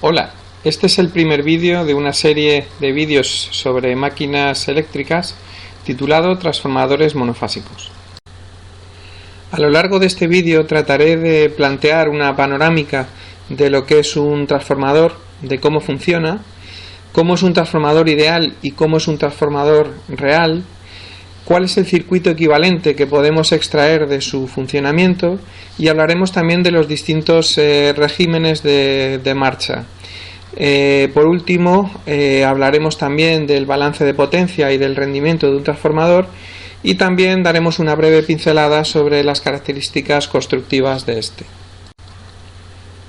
Hola, este es el primer vídeo de una serie de vídeos sobre máquinas eléctricas titulado Transformadores monofásicos. A lo largo de este vídeo trataré de plantear una panorámica de lo que es un transformador, de cómo funciona, cómo es un transformador ideal y cómo es un transformador real, cuál es el circuito equivalente que podemos extraer de su funcionamiento y hablaremos también de los distintos regímenes de marcha. Por último, hablaremos también del balance de potencia y del rendimiento de un transformador y también daremos una breve pincelada sobre las características constructivas de este.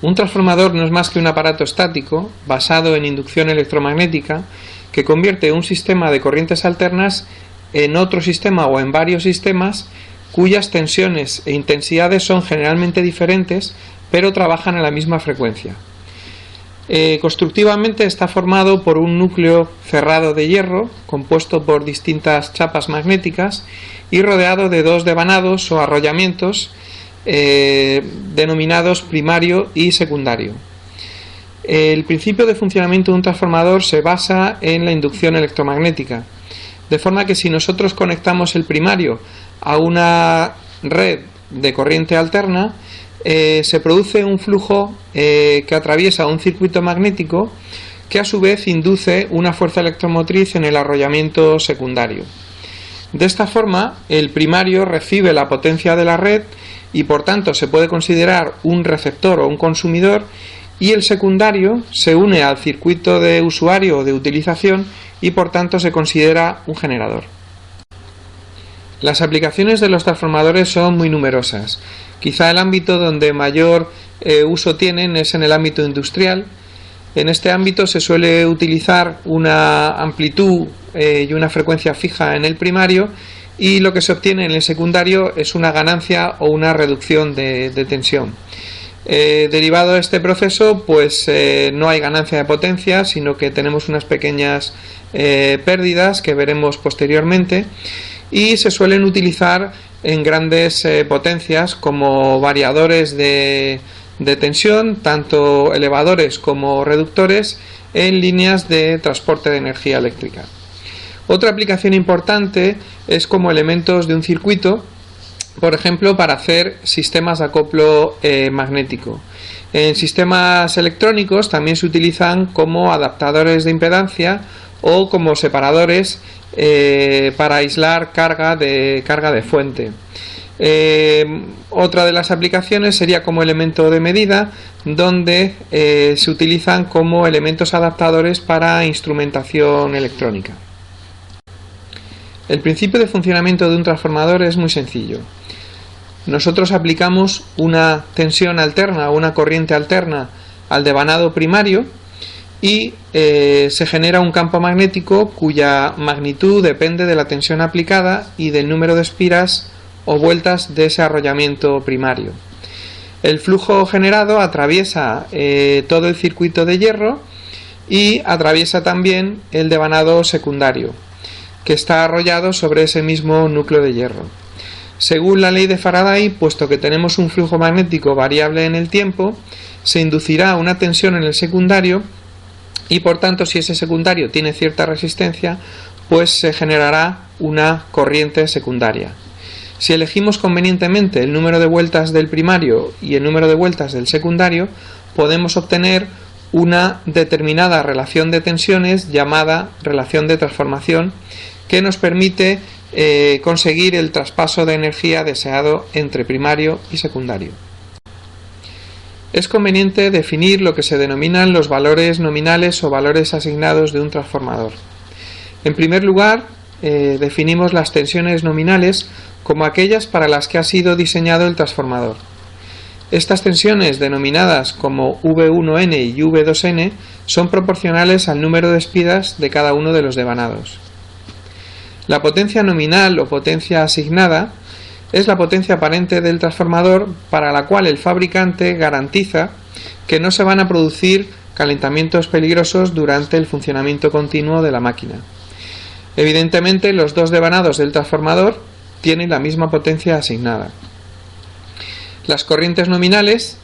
Un transformador no es más que un aparato estático basado en inducción electromagnética que convierte un sistema de corrientes alternas en otro sistema o en varios sistemas cuyas tensiones e intensidades son generalmente diferentes pero trabajan a la misma frecuencia. Constructivamente está formado por un núcleo cerrado de hierro compuesto por distintas chapas magnéticas y rodeado de dos devanados o arrollamientos denominados primario y secundario. El principio de funcionamiento de un transformador se basa en la inducción electromagnética, de forma que si nosotros conectamos el primario a una red de corriente alterna, se produce un flujo que atraviesa un circuito magnético que a su vez induce una fuerza electromotriz en el arrollamiento secundario. De esta forma, el primario recibe la potencia de la red y por tanto se puede considerar un receptor o un consumidor, y el secundario se une al circuito de usuario o de utilización y por tanto se considera un generador. Las aplicaciones de los transformadores son muy numerosas. Quizá el ámbito donde mayor uso tienen es en el ámbito industrial. En este ámbito se suele utilizar una amplitud y una frecuencia fija en el primario, y lo que se obtiene en el secundario es una ganancia o una reducción de tensión. Derivado de este proceso, pues no hay ganancia de potencia, sino que tenemos unas pequeñas pérdidas que veremos posteriormente, y se suelen utilizar en grandes potencias como variadores de tensión, tanto elevadores como reductores, en líneas de transporte de energía eléctrica. Otra aplicación importante es como elementos de un circuito, por ejemplo, para hacer sistemas de acoplo magnético. En sistemas electrónicos también se utilizan como adaptadores de impedancia o como separadores para aislar carga de fuente. Otra de las aplicaciones sería como elemento de medida, donde se utilizan como elementos adaptadores para instrumentación electrónica. El principio de funcionamiento de un transformador es muy sencillo. Nosotros aplicamos una tensión alterna o una corriente alterna al devanado primario y se genera un campo magnético cuya magnitud depende de la tensión aplicada y del número de espiras o vueltas de ese arrollamiento primario. El flujo generado atraviesa todo el circuito de hierro y atraviesa también el devanado secundario, que está arrollado sobre ese mismo núcleo de hierro. Según la ley de Faraday, puesto que tenemos un flujo magnético variable en el tiempo, se inducirá una tensión en el secundario y por tanto, si ese secundario tiene cierta resistencia, pues se generará una corriente secundaria. Si elegimos convenientemente el número de vueltas del primario y el número de vueltas del secundario, podemos obtener una determinada relación de tensiones llamada relación de transformación, que nos permite conseguir el traspaso de energía deseado entre primario y secundario. Es conveniente definir lo que se denominan los valores nominales o valores asignados de un transformador. En primer lugar, definimos las tensiones nominales como aquellas para las que ha sido diseñado el transformador. Estas tensiones, denominadas como V1N y V2N, son proporcionales al número de espiras de cada uno de los devanados. La potencia nominal o potencia asignada es la potencia aparente del transformador, para la cual el fabricante garantiza que no se van a producir calentamientos peligrosos durante el funcionamiento continuo de la máquina. Evidentemente, los dos devanados del transformador tienen la misma potencia asignada. Las corrientes nominales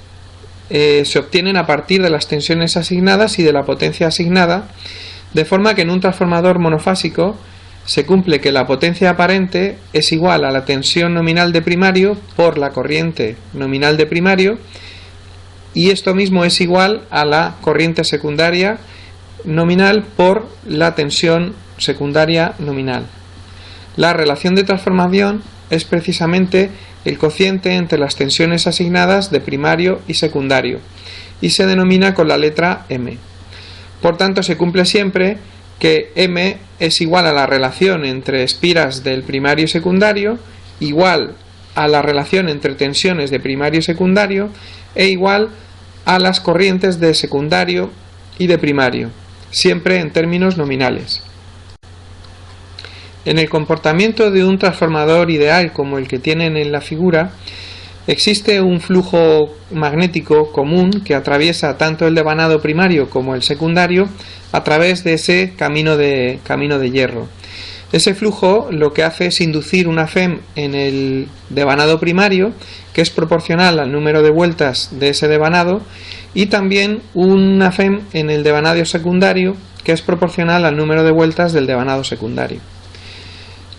se obtienen a partir de las tensiones asignadas y de la potencia asignada, de forma que en un transformador monofásico se cumple que la potencia aparente es igual a la tensión nominal de primario por la corriente nominal de primario, y esto mismo es igual a la corriente secundaria nominal por la tensión secundaria nominal. La relación de transformación es precisamente el cociente entre las tensiones asignadas de primario y secundario, y se denomina con la letra M. Por tanto, se cumple siempre que M es igual a la relación entre espiras del primario y secundario, igual a la relación entre tensiones de primario y secundario, e igual a las corrientes de secundario y de primario, siempre en términos nominales. En el comportamiento de un transformador ideal como el que tienen en la figura, existe un flujo magnético común que atraviesa tanto el devanado primario como el secundario a través de ese camino de hierro. Ese flujo lo que hace es inducir una FEM en el devanado primario, que es proporcional al número de vueltas de ese devanado, y también una FEM en el devanado secundario, que es proporcional al número de vueltas del devanado secundario.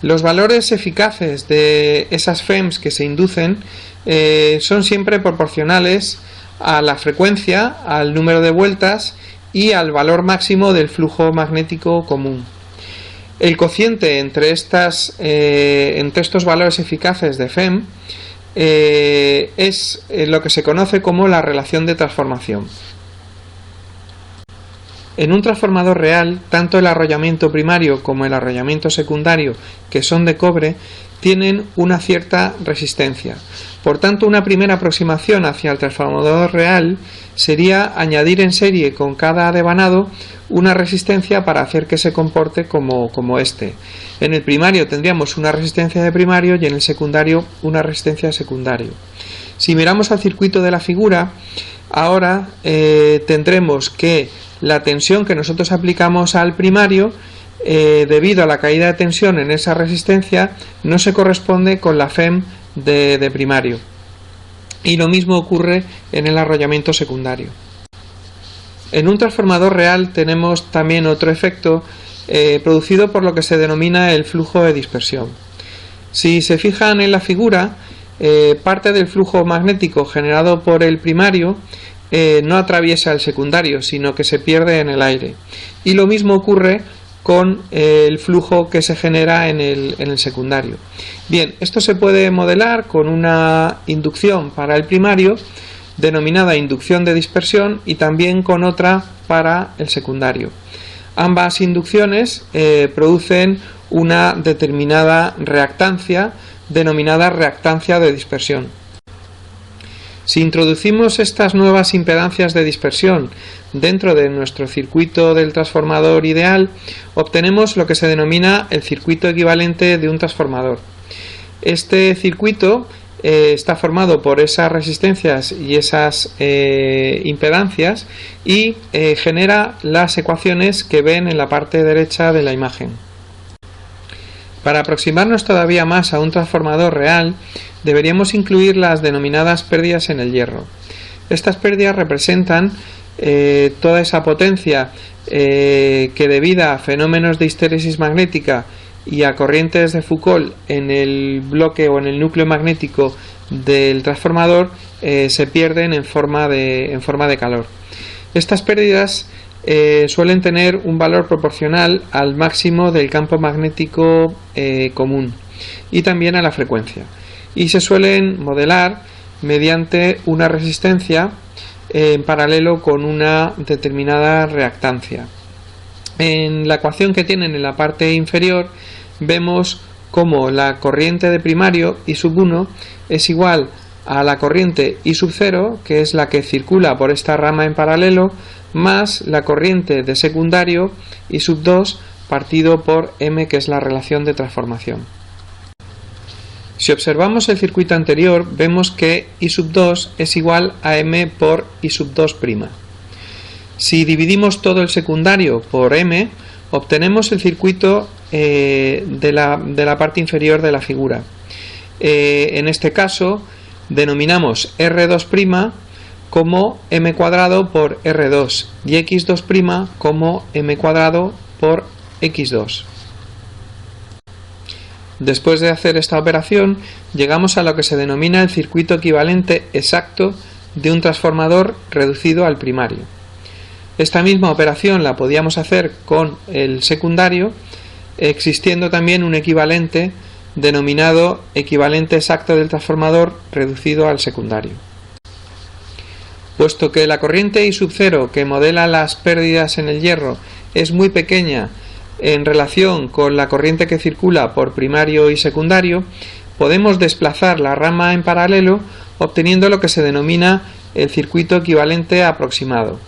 Los valores eficaces de esas FEMs que se inducen son siempre proporcionales a la frecuencia, al número de vueltas y al valor máximo del flujo magnético común. El cociente entre estos valores eficaces de FEM es lo que se conoce como la relación de transformación. En un transformador real, tanto el arrollamiento primario como el arrollamiento secundario, que son de cobre, tienen una cierta resistencia. Por tanto, una primera aproximación hacia el transformador real sería añadir en serie con cada devanado una resistencia para hacer que se comporte como este. En el primario tendríamos una resistencia de primario y en el secundario una resistencia de secundario. Si miramos al circuito de la figura, ahora tendremos que la tensión que nosotros aplicamos al primario, debido a la caída de tensión en esa resistencia, no se corresponde con la FEM de primario. Y lo mismo ocurre en el arrollamiento secundario. En un transformador real tenemos también otro efecto producido por lo que se denomina el flujo de dispersión. Si se fijan en la figura, parte del flujo magnético generado por el primario no atraviesa el secundario, sino que se pierde en el aire. Y lo mismo ocurre con el flujo que se genera en el secundario. Bien, esto se puede modelar con una inducción para el primario, denominada inducción de dispersión, y también con otra para el secundario. Ambas inducciones producen una determinada reactancia, denominada reactancia de dispersión. Si introducimos estas nuevas impedancias de dispersión dentro de nuestro circuito del transformador ideal, obtenemos lo que se denomina el circuito equivalente de un transformador. Este circuito está formado por esas resistencias y esas impedancias y genera las ecuaciones que ven en la parte derecha de la imagen. Para aproximarnos todavía más a un transformador real, deberíamos incluir las denominadas pérdidas en el hierro. Estas pérdidas representan toda esa potencia que, debido a fenómenos de histéresis magnética y a corrientes de Foucault en el bloque o en el núcleo magnético del transformador, se pierden en forma de calor. Estas pérdidas suelen tener un valor proporcional al máximo del campo magnético común y también a la frecuencia, y se suelen modelar mediante una resistencia en paralelo con una determinada reactancia. En la ecuación que tienen en la parte inferior vemos cómo la corriente de primario I sub 1 es igual a la corriente I sub 0, que es la que circula por esta rama en paralelo, más la corriente de secundario I sub 2 partido por M, que es la relación de transformación. Si observamos el circuito anterior, vemos que I sub 2 es igual a M por I sub 2'. Si dividimos todo el secundario por M, obtenemos el circuito de la parte inferior de la figura. En este caso, denominamos R2' como m cuadrado por r2 y x2' como m cuadrado por x2. Después de hacer esta operación, llegamos a lo que se denomina el circuito equivalente exacto de un transformador reducido al primario. Esta misma operación la podíamos hacer con el secundario, existiendo también un equivalente denominado equivalente exacto del transformador reducido al secundario. Puesto que la corriente I sub 0 que modela las pérdidas en el hierro es muy pequeña en relación con la corriente que circula por primario y secundario, podemos desplazar la rama en paralelo obteniendo lo que se denomina el circuito equivalente aproximado.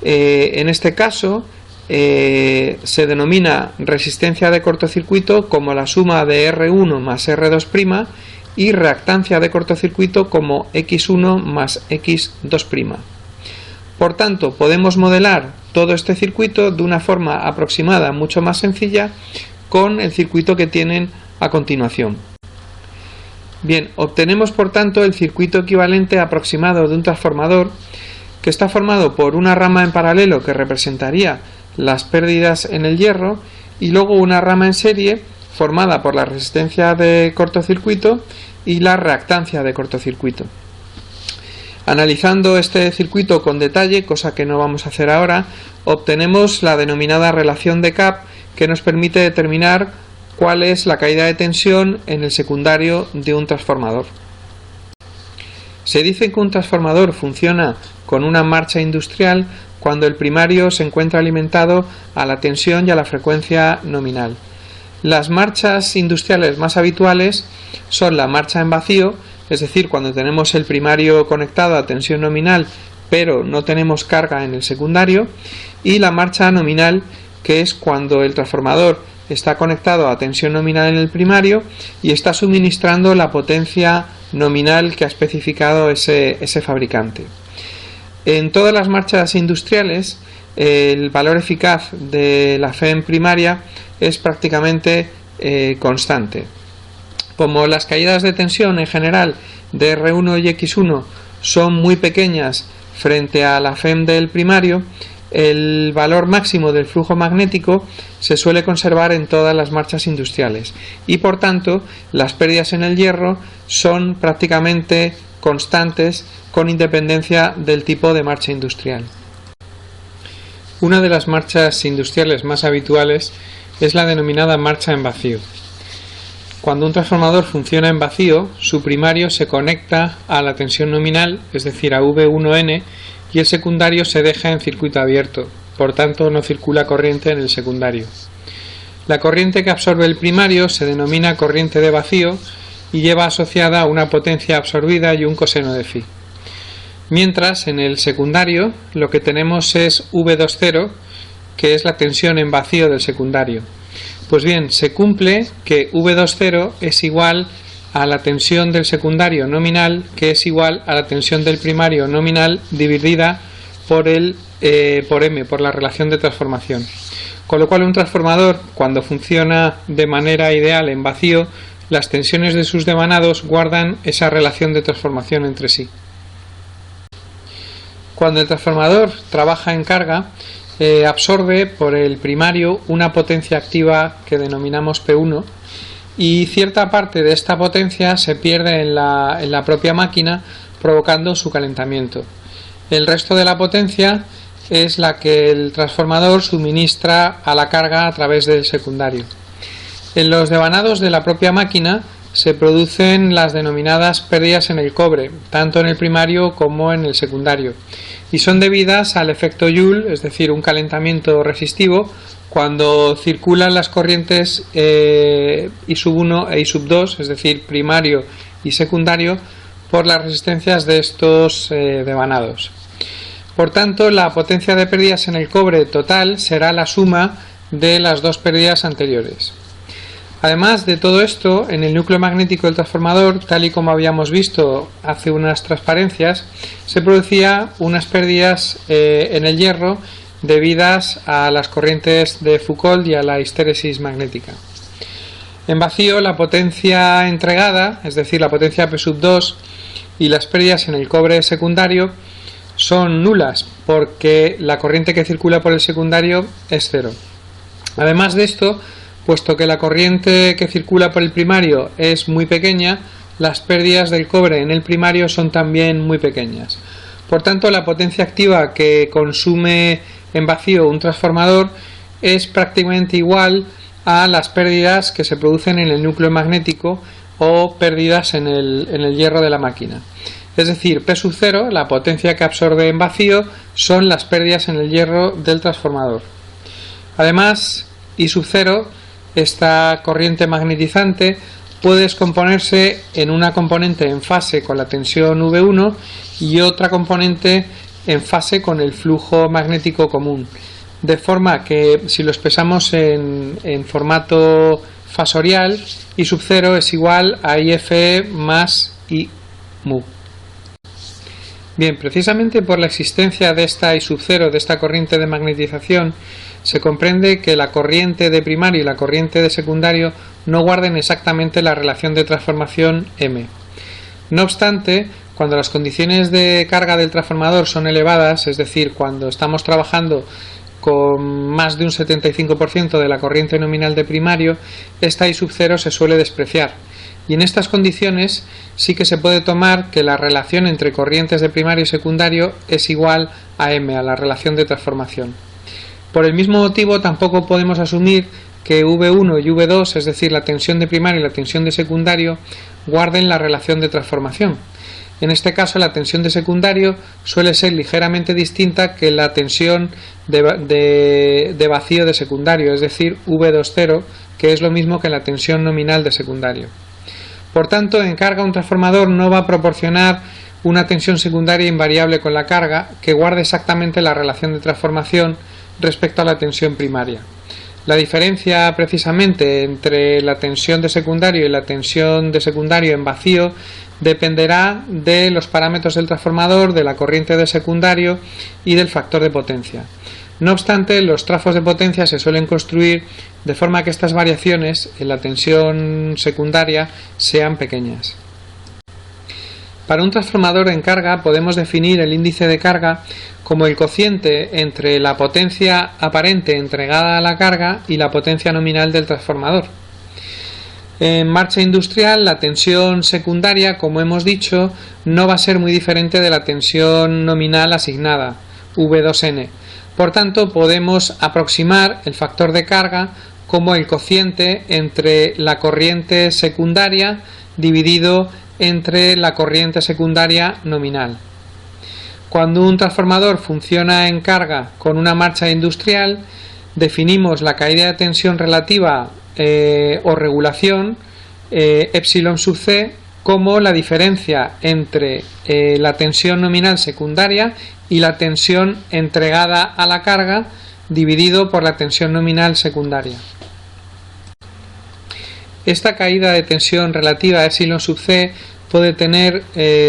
En este caso se denomina resistencia de cortocircuito como la suma de R1 más R2' y reactancia de cortocircuito como X1 más X2'. Por tanto, podemos modelar todo este circuito de una forma aproximada mucho más sencilla con el circuito que tienen a continuación. Bien, obtenemos por tanto el circuito equivalente aproximado de un transformador que está formado por una rama en paralelo que representaría las pérdidas en el hierro y luego una rama en serie formada por la resistencia de cortocircuito y la reactancia de cortocircuito. Analizando este circuito con detalle, cosa que no vamos a hacer ahora, obtenemos la denominada relación de Kapp que nos permite determinar cuál es la caída de tensión en el secundario de un transformador. Se dice que un transformador funciona con una marcha industrial cuando el primario se encuentra alimentado a la tensión y a la frecuencia nominal. Las marchas industriales más habituales son la marcha en vacío, es decir, cuando tenemos el primario conectado a tensión nominal pero no tenemos carga en el secundario, y la marcha nominal, que es cuando el transformador está conectado a tensión nominal en el primario y está suministrando la potencia nominal que ha especificado ese fabricante. En todas las marchas industriales, el valor eficaz de la FEM primaria es prácticamente constante. Como las caídas de tensión en general de R1 y X1 son muy pequeñas frente a la FEM del primario, el valor máximo del flujo magnético se suele conservar en todas las marchas industriales y por tanto las pérdidas en el hierro son prácticamente constantes con independencia del tipo de marcha industrial. Una de las marchas industriales más habituales es la denominada marcha en vacío. Cuando un transformador funciona en vacío, su primario se conecta a la tensión nominal, es decir, a V1N, y el secundario se deja en circuito abierto, por tanto no circula corriente en el secundario. La corriente que absorbe el primario se denomina corriente de vacío y lleva asociada una potencia absorbida y un coseno de phi. Mientras en el secundario lo que tenemos es V20, que es la tensión en vacío del secundario. Pues bien, se cumple que V20 es igual a la tensión del secundario nominal, que es igual a la tensión del primario nominal dividida por M, por la relación de transformación. Con lo cual un transformador, cuando funciona de manera ideal en vacío, las tensiones de sus devanados guardan esa relación de transformación entre sí. Cuando el transformador trabaja en carga, absorbe por el primario una potencia activa que denominamos P1 y cierta parte de esta potencia se pierde en la propia máquina, provocando su calentamiento. El resto de la potencia es la que el transformador suministra a la carga a través del secundario. En los devanados de la propia máquina se producen las denominadas pérdidas en el cobre, tanto en el primario como en el secundario, y son debidas al efecto Joule, es decir, un calentamiento resistivo, cuando circulan las corrientes I sub 1 e I sub 2, es decir, primario y secundario, por las resistencias de estos devanados. Por tanto, la potencia de pérdidas en el cobre total será la suma de las dos pérdidas anteriores. Además de todo esto, en el núcleo magnético del transformador, tal y como habíamos visto hace unas transparencias, se producía unas pérdidas en el hierro debidas a las corrientes de Foucault y a la histéresis magnética. En vacío, la potencia entregada, es decir, la potencia P sub 2 y las pérdidas en el cobre secundario, son nulas porque la corriente que circula por el secundario es cero. Además de esto, puesto que la corriente que circula por el primario es muy pequeña, las pérdidas del cobre en el primario son también muy pequeñas. Por tanto, la potencia activa que consume en vacío un transformador es prácticamente igual a las pérdidas que se producen en el núcleo magnético o pérdidas en el hierro de la máquina. Es decir, P sub 0, la potencia que absorbe en vacío, son las pérdidas en el hierro del transformador. Además, I sub 0, esta corriente magnetizante, puede descomponerse en una componente en fase con la tensión V1 y otra componente en fase con el flujo magnético común. De forma que si lo expresamos en formato fasorial, I sub 0 es igual a IFE más I mu. Bien, precisamente por la existencia de esta I sub 0, de esta corriente de magnetización, se comprende que la corriente de primario y la corriente de secundario no guarden exactamente la relación de transformación M. No obstante, cuando las condiciones de carga del transformador son elevadas, es decir, cuando estamos trabajando con más de un 75% de la corriente nominal de primario, esta I sub 0 se suele despreciar. Y en estas condiciones sí que se puede tomar que la relación entre corrientes de primario y secundario es igual a M, a la relación de transformación. Por el mismo motivo tampoco podemos asumir que V1 y V2, es decir, la tensión de primario y la tensión de secundario, guarden la relación de transformación. En este caso, la tensión de secundario suele ser ligeramente distinta que la tensión de vacío de secundario, es decir, V20, que es lo mismo que la tensión nominal de secundario. Por tanto, en carga un transformador no va a proporcionar una tensión secundaria invariable con la carga que guarde exactamente la relación de transformación respecto a la tensión primaria. La diferencia precisamente entre la tensión de secundario y la tensión de secundario en vacío dependerá de los parámetros del transformador, de la corriente de secundario y del factor de potencia. No obstante, los trafos de potencia se suelen construir de forma que estas variaciones en la tensión secundaria sean pequeñas. Para un transformador en carga podemos definir el índice de carga como el cociente entre la potencia aparente entregada a la carga y la potencia nominal del transformador. En marcha industrial, la tensión secundaria, como hemos dicho, no va a ser muy diferente de la tensión nominal asignada, V2N. Por tanto, podemos aproximar el factor de carga como el cociente entre la corriente secundaria dividido entre la corriente secundaria nominal. Cuando un transformador funciona en carga con una marcha industrial, definimos la caída de tensión relativa o regulación epsilon sub c como la diferencia entre la tensión nominal secundaria y la tensión entregada a la carga dividido por la tensión nominal secundaria. Esta caída de tensión relativa a epsilon sub c puede tener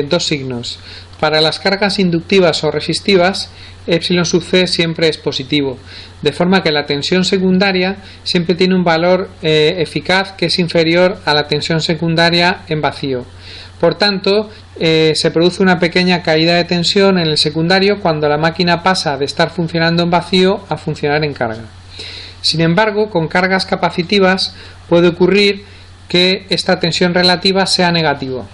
dos signos. Para las cargas inductivas o resistivas, epsilon sub c siempre es positivo, de forma que la tensión secundaria siempre tiene un valor eficaz que es inferior a la tensión secundaria en vacío. Por tanto, se produce una pequeña caída de tensión en el secundario cuando la máquina pasa de estar funcionando en vacío a funcionar en carga. Sin embargo, con cargas capacitivas puede ocurrir que esta tensión relativa sea negativa.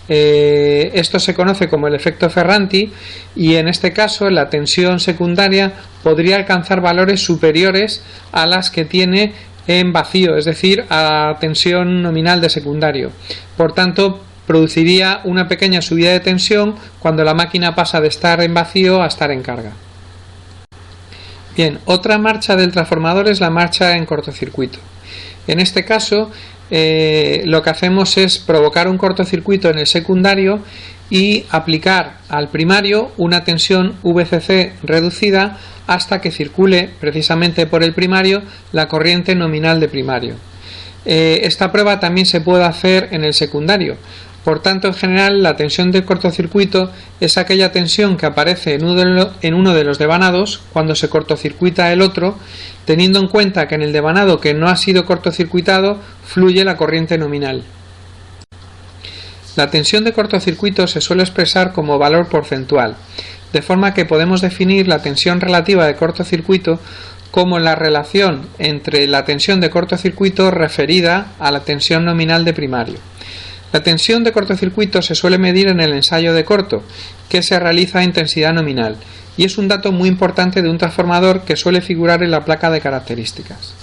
Esto se conoce como el efecto Ferranti y en este caso la tensión secundaria podría alcanzar valores superiores a las que tiene en vacío, es decir, a tensión nominal de secundario. Por tanto, produciría una pequeña subida de tensión cuando la máquina pasa de estar en vacío a estar en carga. Bien, otra marcha del transformador es la marcha en cortocircuito. En este caso, lo que hacemos es provocar un cortocircuito en el secundario y aplicar al primario una tensión VCC reducida hasta que circule precisamente por el primario la corriente nominal de primario. Esta prueba también se puede hacer en el secundario. Por tanto, en general, la tensión del cortocircuito es aquella tensión que aparece en uno de los devanados cuando se cortocircuita el otro, teniendo en cuenta que en el devanado que no ha sido cortocircuitado fluye la corriente nominal. La tensión de cortocircuito se suele expresar como valor porcentual. de forma que podemos definir la tensión relativa de cortocircuito como la relación entre la tensión de cortocircuito referida a la tensión nominal de primario. La tensión de cortocircuito se suele medir en el ensayo de corto, que se realiza a intensidad nominal, y es un dato muy importante de un transformador que suele figurar en la placa de características.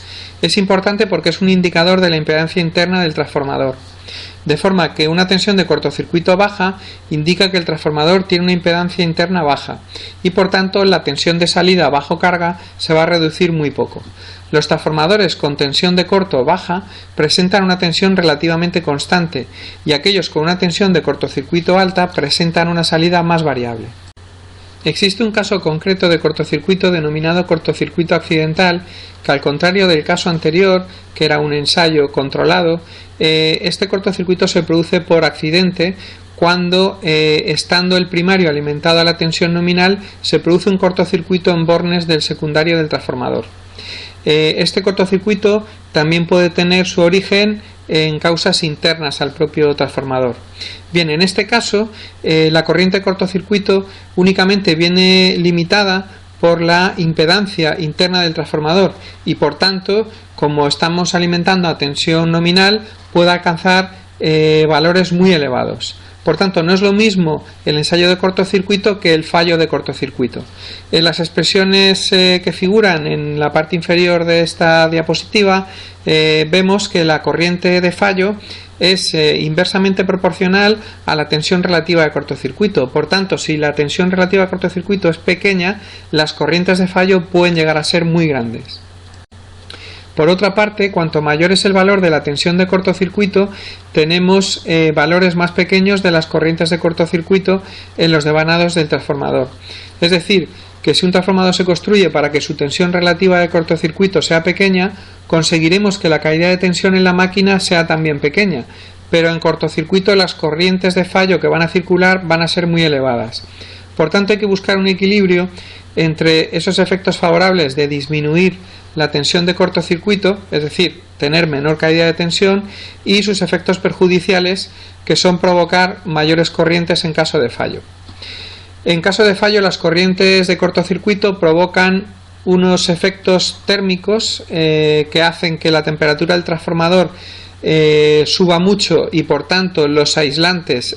Es importante porque es un indicador de la impedancia interna del transformador, de forma que una tensión de cortocircuito baja indica que el transformador tiene una impedancia interna baja y por tanto la tensión de salida bajo carga se va a reducir muy poco. Los transformadores con tensión de corto baja presentan una tensión relativamente constante y aquellos con una tensión de cortocircuito alta presentan una salida más variable. Existe un caso concreto de cortocircuito denominado cortocircuito accidental, que al contrario del caso anterior, que era un ensayo controlado, este cortocircuito se produce por accidente cuando, estando el primario alimentado a la tensión nominal, se produce un cortocircuito en bornes del secundario del transformador. Este cortocircuito también puede tener su origen en causas internas al propio transformador. Bien, en este caso la corriente de cortocircuito únicamente viene limitada por la impedancia interna del transformador y por tanto, como estamos alimentando a tensión nominal, puede alcanzar valores muy elevados. Por tanto, no es lo mismo el ensayo de cortocircuito que el fallo de cortocircuito. En las expresiones que figuran en la parte inferior de esta diapositiva vemos que la corriente de fallo es inversamente proporcional a la tensión relativa de cortocircuito. Por tanto, si la tensión relativa de cortocircuito es pequeña, las corrientes de fallo pueden llegar a ser muy grandes. Por otra parte, cuanto mayor es el valor de la tensión de cortocircuito, tenemos valores más pequeños de las corrientes de cortocircuito en los devanados del transformador. Es decir, que si un transformador se construye para que su tensión relativa de cortocircuito sea pequeña, conseguiremos que la caída de tensión en la máquina sea también pequeña, pero en cortocircuito las corrientes de fallo que van a circular van a ser muy elevadas. Por tanto, hay que buscar un equilibrio entre esos efectos favorables de disminuir la tensión de cortocircuito, es decir, tener menor caída de tensión, y sus efectos perjudiciales, que son provocar mayores corrientes en caso de fallo. En caso de fallo, las corrientes de cortocircuito provocan unos efectos térmicos que hacen que la temperatura del transformador suba mucho y por tanto los aislantes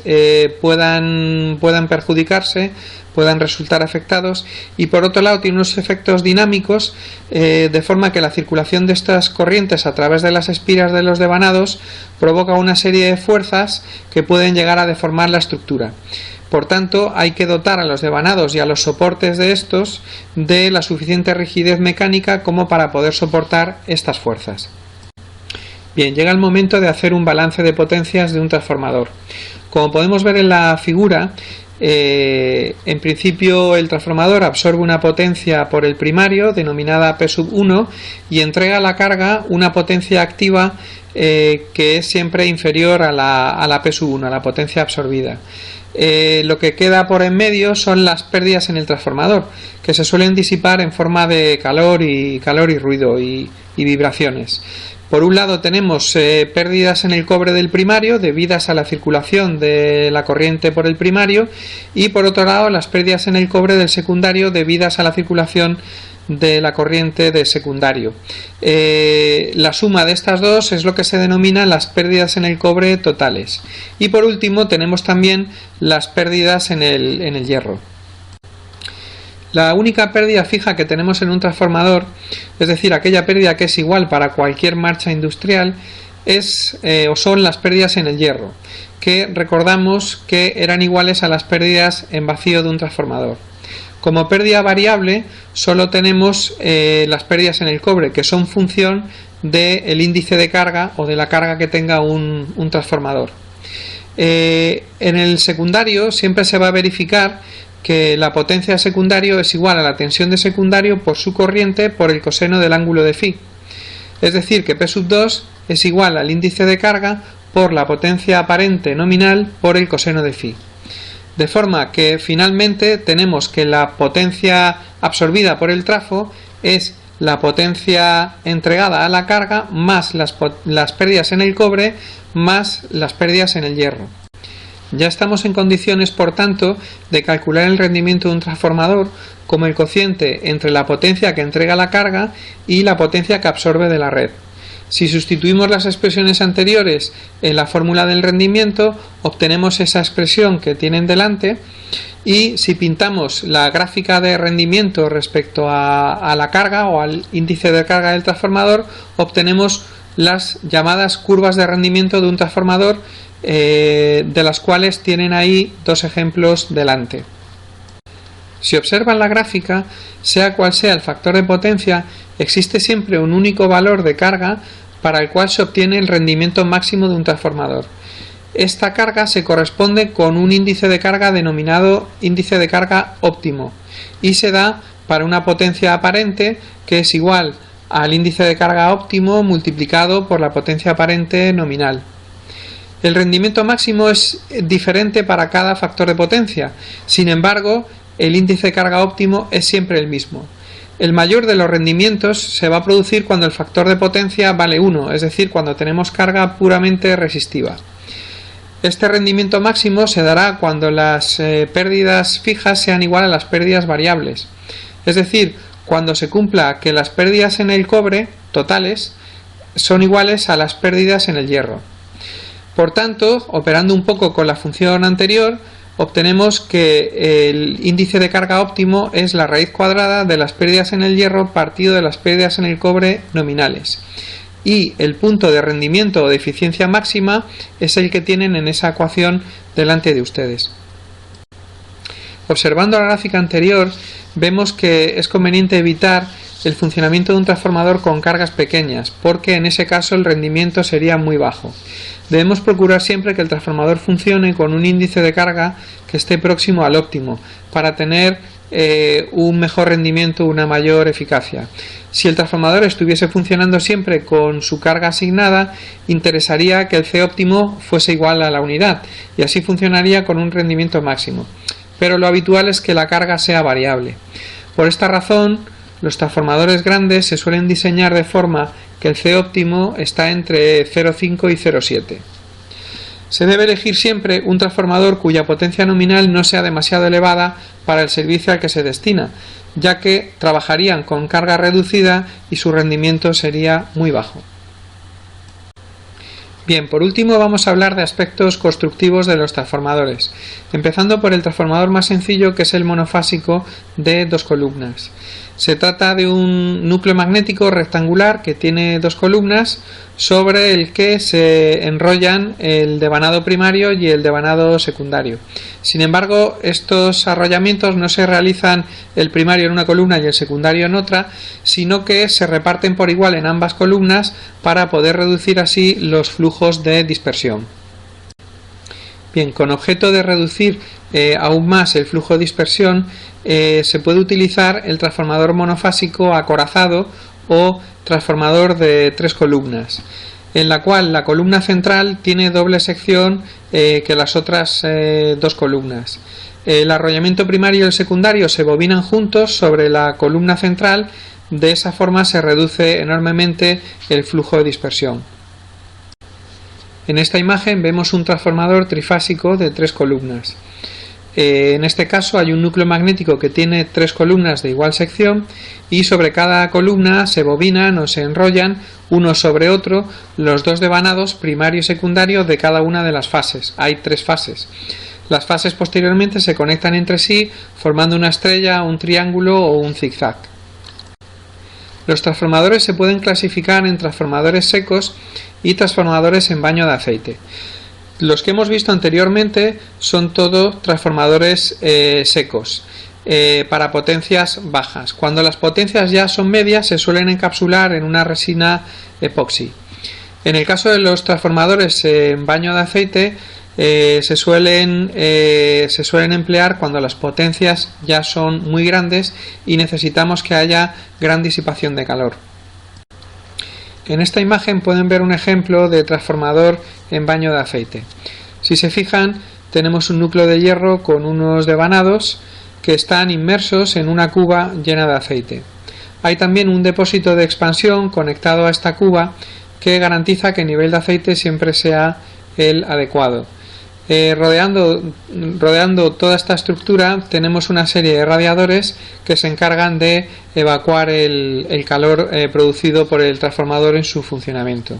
puedan perjudicarse, puedan resultar afectados, y por otro lado tiene unos efectos dinámicos de forma que la circulación de estas corrientes a través de las espiras de los devanados provoca una serie de fuerzas que pueden llegar a deformar la estructura. Por tanto, hay que dotar a los devanados y a los soportes de estos de la suficiente rigidez mecánica como para poder soportar estas fuerzas. Bien, llega el momento de hacer un balance de potencias de un transformador. Como podemos ver en la figura, en principio el transformador absorbe una potencia por el primario denominada P1 y entrega a la carga una potencia activa que es siempre inferior a la P1, a la potencia absorbida. Lo que queda por en medio son las pérdidas en el transformador, que se suelen disipar en forma de calor y ruido y vibraciones. Por un lado tenemos pérdidas en el cobre del primario debidas a la circulación de la corriente por el primario, y por otro lado las pérdidas en el cobre del secundario debidas a la circulación de la corriente de secundario. La suma de estas dos es lo que se denomina las pérdidas en el cobre totales. Y por último tenemos también las pérdidas en el hierro. La única pérdida fija que tenemos en un transformador, es decir, aquella pérdida que es igual para cualquier marcha industrial, son las pérdidas en el hierro, que recordamos que eran iguales a las pérdidas en vacío de un transformador. Como pérdida variable solo tenemos las pérdidas en el cobre, que son función del índice de carga o de la carga que tenga un transformador. En el secundario siempre se va a verificar que la potencia de secundario es igual a la tensión de secundario por su corriente por el coseno del ángulo de phi. Es decir, que P2 es igual al índice de carga por la potencia aparente nominal por el coseno de phi. De forma que finalmente tenemos que la potencia absorbida por el trafo es la potencia entregada a la carga más las pérdidas en el cobre más las pérdidas en el hierro. Ya estamos en condiciones, por tanto, de calcular el rendimiento de un transformador como el cociente entre la potencia que entrega la carga y la potencia que absorbe de la red. Si sustituimos las expresiones anteriores en la fórmula del rendimiento, obtenemos esa expresión que tienen delante, y si pintamos la gráfica de rendimiento respecto a la carga o al índice de carga del transformador, obtenemos las llamadas curvas de rendimiento de un transformador, de las cuales tienen ahí dos ejemplos delante. Si observan la gráfica, sea cual sea el factor de potencia, existe siempre un único valor de carga para el cual se obtiene el rendimiento máximo de un transformador. Esta carga se corresponde con un índice de carga denominado índice de carga óptimo y se da para una potencia aparente que es igual al índice de carga óptimo multiplicado por la potencia aparente nominal. El rendimiento máximo es diferente para cada factor de potencia, sin embargo, el índice de carga óptimo es siempre el mismo. El mayor de los rendimientos se va a producir cuando el factor de potencia vale 1, es decir, cuando tenemos carga puramente resistiva. Este rendimiento máximo se dará cuando las pérdidas fijas sean igual a las pérdidas variables, es decir, cuando se cumpla que las pérdidas en el cobre totales son iguales a las pérdidas en el hierro. Por tanto, operando un poco con la función anterior, obtenemos que el índice de carga óptimo es la raíz cuadrada de las pérdidas en el hierro partido de las pérdidas en el cobre nominales. Y el punto de rendimiento o de eficiencia máxima es el que tienen en esa ecuación delante de ustedes. Observando la gráfica anterior, vemos que es conveniente evitar el funcionamiento de un transformador con cargas pequeñas, porque en ese caso el rendimiento sería muy bajo. Debemos procurar siempre que el transformador funcione con un índice de carga que esté próximo al óptimo, para tener un mejor rendimiento, una mayor eficacia. Si el transformador estuviese funcionando siempre con su carga asignada, interesaría que el C óptimo fuese igual a la unidad, y así funcionaría con un rendimiento máximo. Pero lo habitual es que la carga sea variable. Por esta razón, los transformadores grandes se suelen diseñar de forma que el C óptimo está entre 0,5 y 0,7. Se debe elegir siempre un transformador cuya potencia nominal no sea demasiado elevada para el servicio al que se destina, ya que trabajarían con carga reducida y su rendimiento sería muy bajo. Bien, por último vamos a hablar de aspectos constructivos de los transformadores, empezando por el transformador más sencillo, que es el monofásico de 2 columnas. Se trata de un núcleo magnético rectangular que tiene 2 columnas sobre el que se enrollan el devanado primario y el devanado secundario. Sin embargo, estos arrollamientos no se realizan el primario en una columna y el secundario en otra, sino que se reparten por igual en ambas columnas para poder reducir así los flujos de dispersión. Bien, con objeto de reducir aún más el flujo de dispersión, se puede utilizar el transformador monofásico acorazado o transformador de 3 columnas, en la cual la columna central tiene doble sección que las otras 2 columnas. El arrollamiento primario y el secundario se bobinan juntos sobre la columna central. De esa forma se reduce enormemente el flujo de dispersión. En esta imagen vemos un transformador trifásico de 3 columnas. En este caso hay un núcleo magnético que tiene 3 columnas de igual sección, y sobre cada columna se bobinan o se enrollan uno sobre otro los 2 devanados primario y secundario de cada una de las fases. Hay 3 fases. Las fases posteriormente se conectan entre sí formando una estrella, un triángulo o un zigzag. Los transformadores se pueden clasificar en transformadores secos y transformadores en baño de aceite. Los que hemos visto anteriormente son todos transformadores secos para potencias bajas. Cuando las potencias ya son medias, se suelen encapsular en una resina epoxi. En el caso de los transformadores en baño de aceite, se suelen emplear cuando las potencias ya son muy grandes y necesitamos que haya gran disipación de calor. En esta imagen pueden ver un ejemplo de transformador en baño de aceite. Si se fijan, tenemos un núcleo de hierro con unos devanados que están inmersos en una cuba llena de aceite. Hay también un depósito de expansión conectado a esta cuba que garantiza que el nivel de aceite siempre sea el adecuado. Rodeando toda esta estructura tenemos una serie de radiadores que se encargan de evacuar el calor producido por el transformador en su funcionamiento.